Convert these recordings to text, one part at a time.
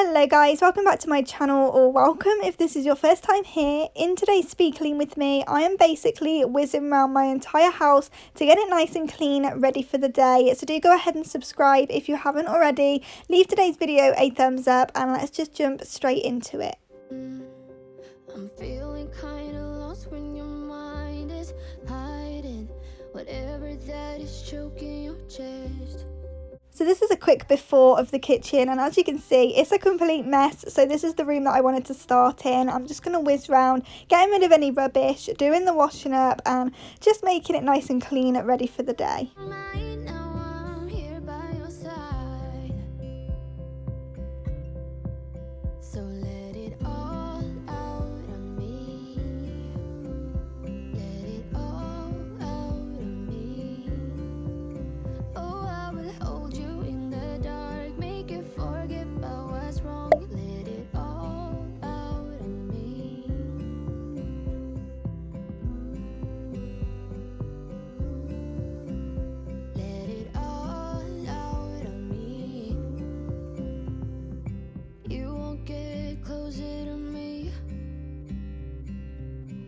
Hello guys, welcome back to my channel, or welcome if this is your first time here. In today's Speak Clean with me, I am basically whizzing around my entire house to get it nice and clean, ready for the day. So do go ahead and subscribe if you haven't already. Leave today's video a thumbs up and let's just jump straight into it. I'm feeling kind of lost when your mind is hiding whatever that is choking your chest. So this is a quick before of the kitchen, and as you can see, it's a complete mess. So this is the room that I wanted to start in. I'm just going to whiz round, getting rid of any rubbish, doing the washing up and just making it nice and clean, ready for the day. So let it all out of me. Let it all out of me. Oh, I will hold you in the dark, make you forget about what's wrong. Let it all out of me. Let it all out of me. You won't get closer to me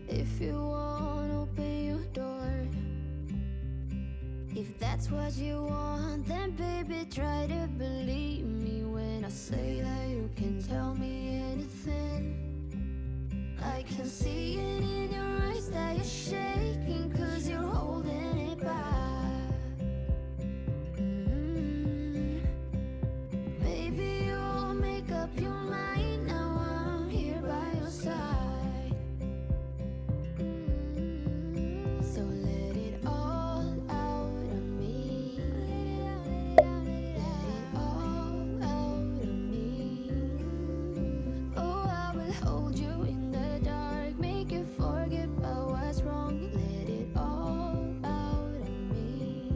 if you won't open your door. If that's what you want, then baby, try to believe me when I say that you can tell me anything. I can see it in your eyes that you're shaking, 'cause you're holding it back. Baby, you'll make up your mind, now I'm here by your side. So let it all out of me. Let it all out of me. Oh, I will hold you in the dark, make you forget about what's wrong. Let it all out of me.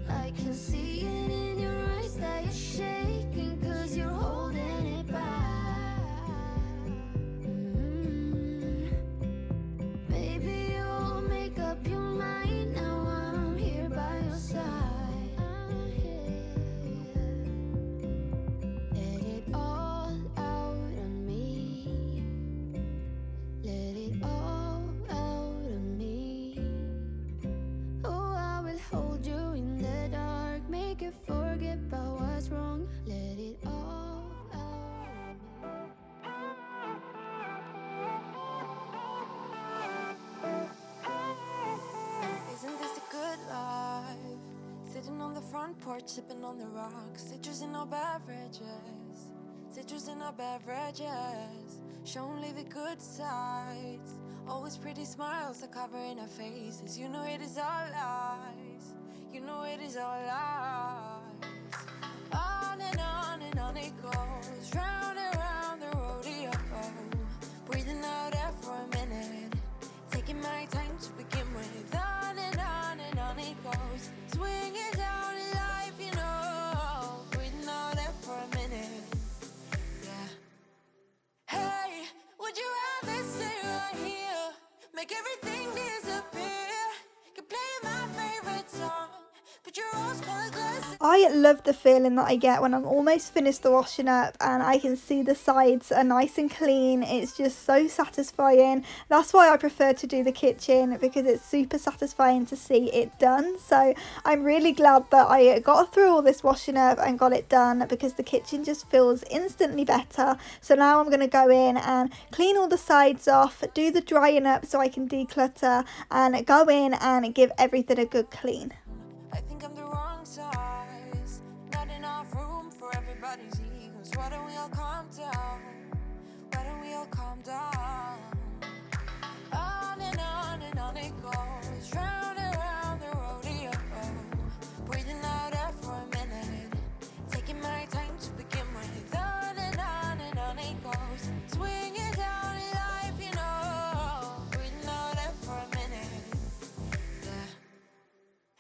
I can see it in your eyes that you're shaking, 'cause you're holding it back. Baby, you'll make up your mind, now I'm here by your side. I'm here. Let it all out of me. Let it all out of me. Oh, I will hold you in the dark, make you forget about what's wrong. Let it all out of me. Isn't this a good life? Sitting on the front porch, sipping on the rocks, citrus in our beverages, citrus in our beverages. Show only the good sides. Always pretty smiles are covering our faces. You know it is all lies. You know it is all lies. On and on it goes, round and round the rodeo. Breathing out air for a minute, taking my time to begin with. On and on it goes, swinging down in life, you know. Breathing out air for a minute, yeah. Hey, would you rather stay right here, make everything disappear? Can play my favorite song, but your rose-colored glasses. I love the feeling that I get when I'm almost finished the washing up and I can see the sides are nice and clean. It's just so satisfying. That's why I prefer to do the kitchen, because it's super satisfying to see it done. So I'm really glad that I got through all this washing up and got it done, because the kitchen just feels instantly better. So now I'm going to go in and clean all the sides off, do the drying up so I can declutter, and go in and give everything a good clean. I think I'm the wrong size, not enough room for everybody's egos. Why don't we all calm down? Why don't we all calm down? On and on it goes, round and round the rodeo. Breathing out air for a minute, taking my time to begin with. On and on it goes, swinging down in life, you know. Breathing out air for a minute, yeah.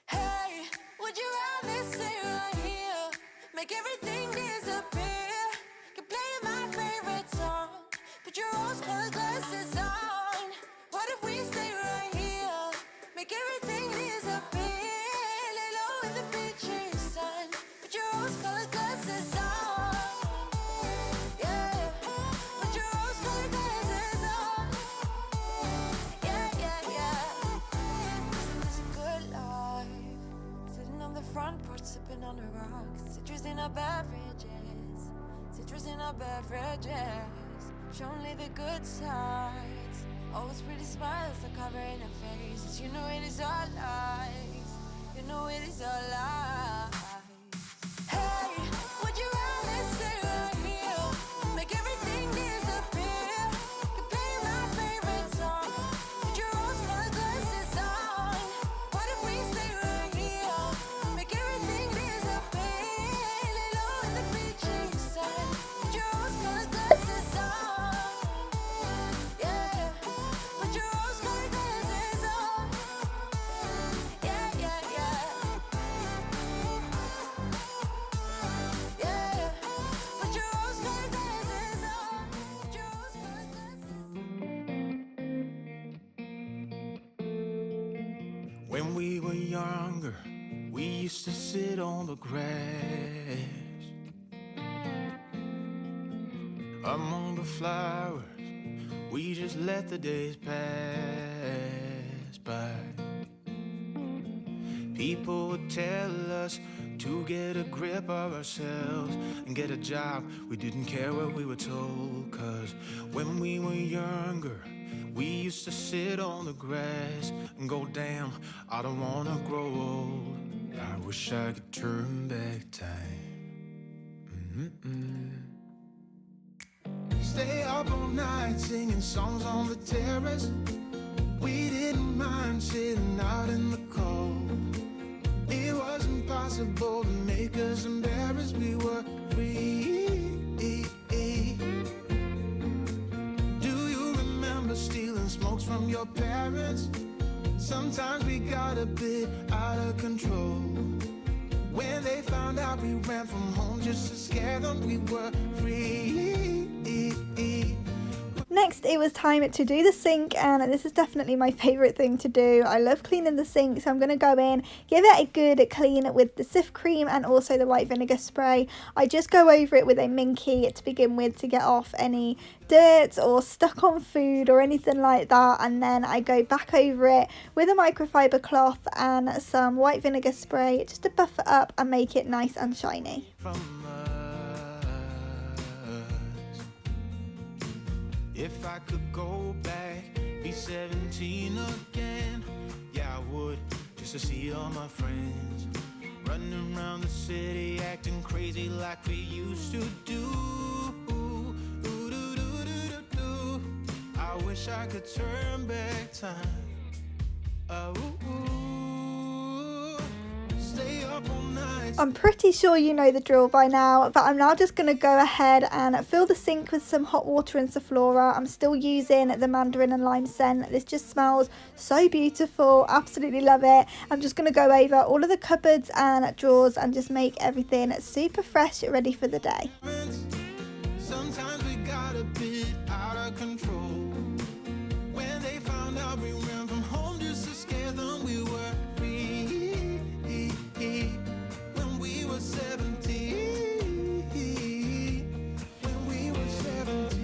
Hey, would you rather stay right here, make everything disappear? Can play my favorite song, put your rose-colored glasses on. in our beverages, citrus in our beverages. Show only the good sides. Always pretty smiles are covering our faces. You know it is all lies. You know it is all lies. Hey, would you rather stay right here? Make everything disappear. You play my favorite song. Put your rose-colored glasses on. What if we stay right here? Make everything disappear. Lay low in the beaching sand. Put your rose-colored glasses on. Yeah, put your rose-colored glasses on. Yeah, yeah, yeah. Yeah, put your rose-colored glasses on. Put your rose-colored glasses. When we were younger, we used to sit on the grass among the flowers. We just let the days pass by. People would tell us to get a grip of ourselves and get a job. We didn't care what we were told, 'cause when we were younger, we used to sit on the grass and go, damn, I don't wanna grow old. I wish I could turn back time. Stay up all night singing songs on the terrace. We didn't mind sitting out in the cold. It wasn't possible to make us embarrassed. We were free. Do you remember stealing smokes from your parents? Sometimes we got a bit out of control. When they found out we ran from home just to scare them, we were free. Next, it was time to do the sink, and this is definitely my favourite thing to do. I love cleaning the sink, so I'm going to go in, give it a good clean with the Cif cream and also the white vinegar spray. I just go over it with a minky to begin with to get off any dirt or stuck on food or anything like that, and then I go back over it with a microfiber cloth and some white vinegar spray just to buff it up and make it nice and shiny. If I could go back, be 17 again, yeah, I would, just to see all my friends running around the city, acting crazy like we used to do. I wish I could turn back time. Stay up all night. I'm pretty sure you know the drill by now, but I'm now just going to go ahead and fill the sink with some hot water and Sephora. I'm still using the mandarin and lime scent. This just smells so beautiful. Absolutely love it. I'm just going to go over all of the cupboards and drawers and just make everything super fresh, ready for the day. Sometimes we got a bit out of control. When they found out we ran from home just to scare them, we were free. When we were 17. When we were 17.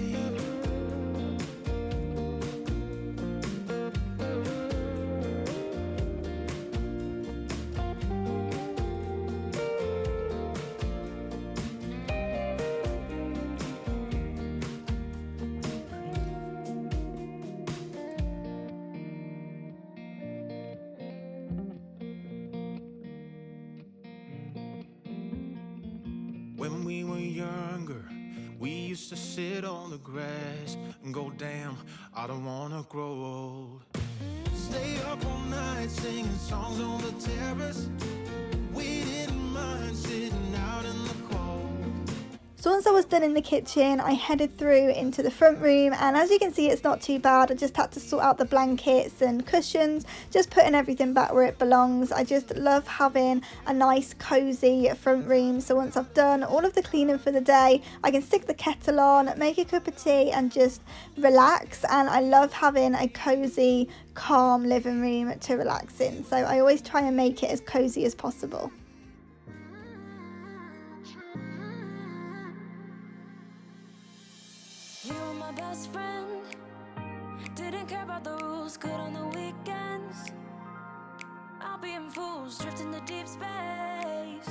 When we were younger, we used to sit on the grass and go, damn, I don't wanna grow old. Stay up all night singing songs on the terrace. We didn't mind sitting out in the cold. So once I was done in the kitchen, I headed through into the front room, and as you can see, it's not too bad. I just had to sort out the blankets and cushions, just putting everything back where it belongs. I just love having a nice cozy front room. So once I've done all of the cleaning for the day, I can stick the kettle on, make a cup of tea and just relax. And I love having a cozy, calm living room to relax in. So I always try and make it as cozy as possible. You were my best friend. Didn't care about the rules, good on the weekends. I'll be in fools, drifting to deep space.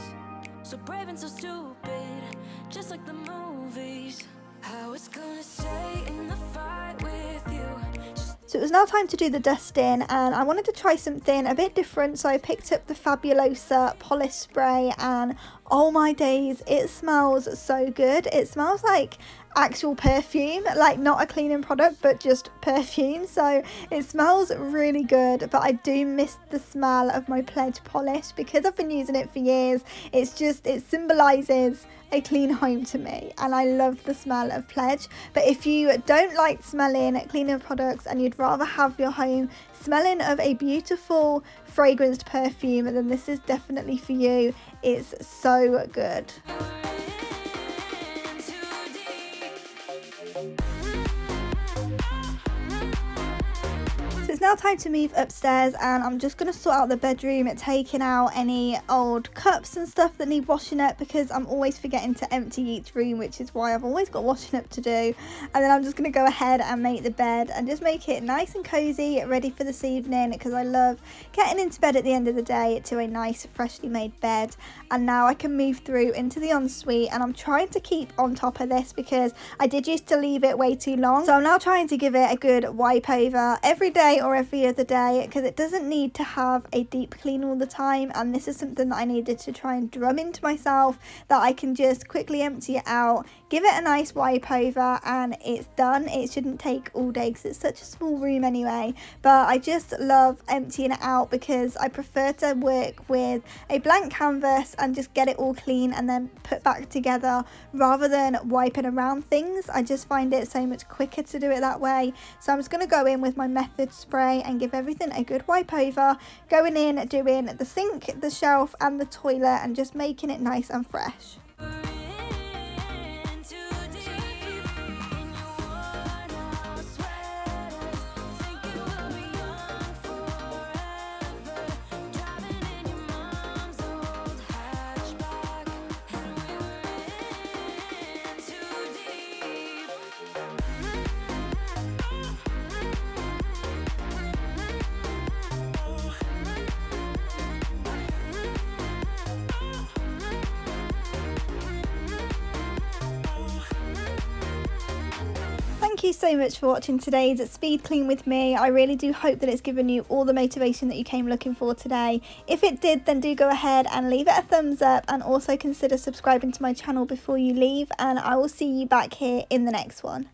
So brave and so stupid, just like the movies. I was gonna stay in the fight with you. So it was now time to do the dusting, and I wanted to try something a bit different, so I picked up the Fabulosa polish spray, and oh my days, it smells so good. It smells like actual perfume, like not a cleaning product but just perfume, so it smells really good. But I do miss the smell of my Pledge polish because I've been using it for years. It symbolises a clean home to me, and I love the smell of Pledge. But if you don't like smelling cleaning products and you'd rather have your home smelling of a beautiful fragranced perfume, then this is definitely for you. It's so good. It's now time to move upstairs, and I'm just going to sort out the bedroom, taking out any old cups and stuff that need washing up, because I'm always forgetting to empty each room, which is why I've always got washing up to do. And then I'm just going to go ahead and make the bed and just make it nice and cozy, ready for this evening, because I love getting into bed at the end of the day to a nice freshly made bed. And now I can move through into the ensuite, and I'm trying to keep on top of this because I did used to leave it way too long. So I'm now trying to give it a good wipe over every day or every other day, because it doesn't need to have a deep clean all the time. And this is something that I needed to try and drum into myself, that I can just quickly empty it out, give it a nice wipe over, and it's done. It shouldn't take all day because it's such a small room anyway, but I just love emptying it out because I prefer to work with a blank canvas and just get it all clean and then put back together rather than wiping around things. I just find it so much quicker to do it that way. So I'm just going to go in with my Method spray and give everything a good wipe over, going in, doing the sink, the shelf and the toilet, and just making it nice and fresh. Thank you so much for watching today's speed clean with me. I really do hope that it's given you all the motivation that you came looking for today. If it did, then do go ahead and leave it a thumbs up, and also consider subscribing to my channel before you leave, and I will see you back here in the next one.